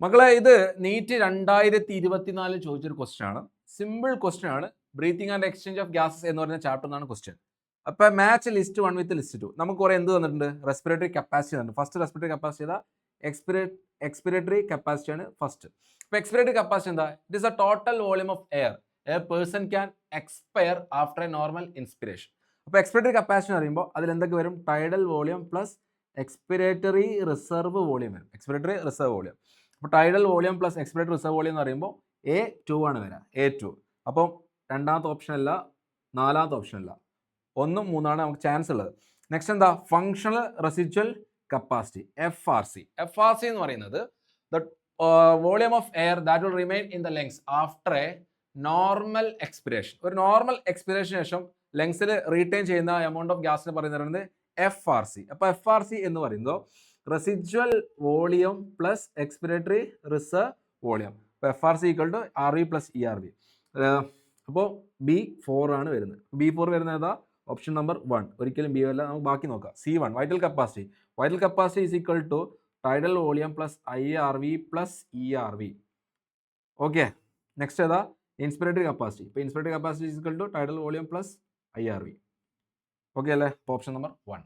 മക്കളെ ഇത് നീറ്റ് 2024 ചോദിച്ചൊരു ക്വസ്റ്റ്യൻ ആണ്. സിമ്പിൾ ക്വസ്റ്റ്യൻ ആണ്. Breathing and exchange of gases എന്ന് പറഞ്ഞ ചാപ്റ്റർ എന്നാണ് ക്വസ്റ്റ്യൻ. അപ്പോൾ മാച്ച് ലിസ്റ്റ് 1 വിത്ത് ലിസ്റ്റ് 2. നമുക്ക് കുറെ എന്ത് തന്നിട്ടുണ്ട്? റെസ്പിറേറ്ററി കപ്പാസിറ്റി തന്നിട്ടുണ്ട്. ഫസ്റ്റ് റെസ്പിറേറ്ററി കപ്പാസിറ്റി ഏതാ? എക്സ്പിറേറ്ററി കപ്പാസിറ്റി ആണ് ഫസ്റ്റ്. അപ്പോൾ എക്സ്പിറേറ്ററി കപ്പാസിറ്റി എന്താ? It is a total volume of air a person can expire after a normal inspiration. അപ്പോൾ എക്സ്പിറേറ്ററി കപ്പാസിറ്റി എന്ന് പറയുമ്പോൾ അതിൽ എന്തൊക്കെ വരും? Tidal volume plus expiratory reserve volume വരും. Expiratory reserve volume. അപ്പോൾ tidal volume plus expiratory reserve volume എന്ന് പറയുമ്പോൾ A2 ആണ് വരിക. A2. അപ്പം രണ്ടാമത്തെ ഓപ്ഷൻ അല്ല, നാലാമത്തെ ഓപ്ഷൻ അല്ല, 1 ഉം 3 ആണ് നമുക്ക് ചാൻസ് ഉള്ളത്. നെക്സ്റ്റ് എന്താ? Functional residual capacity FRC. FRC എന്ന് പറയുന്നത് the volume of air that will remain in the lungs after a normal expiration. ഒരു നോർമൽ എക്സ്പിറേഷന് ശേഷം ലങ്സിൽ റീറ്റെയിൻ ചെയ്യുന്ന എമൗണ്ട് ഓഫ് ഗ്യാസിന് പറയുന്നത് FRC. അപ്പോൾ FRC എന്ന് പറയുന്നത് residual volume plus expiratory reserve volume. അപ്പോൾ FRC equal to RV plus ERV. അപ്പോൾ B4 ആണ് വരുന്നത്. B4 വരുന്നത് ഏതാ? Option number 1. ഒരിക്കലും B അല്ല. നമുക്ക് ബാക്കി നോക്കാം. C1 vital capacity. Vital capacity is equal to tidal volume plus IRV plus ERV. Okay. Next ഏതാ? Inspiratory capacity. ഇപ്പോൾ inspiratory capacity is equal to tidal volume plus IRV. Okay അല്ലേ? അപ്പോൾ option number 1.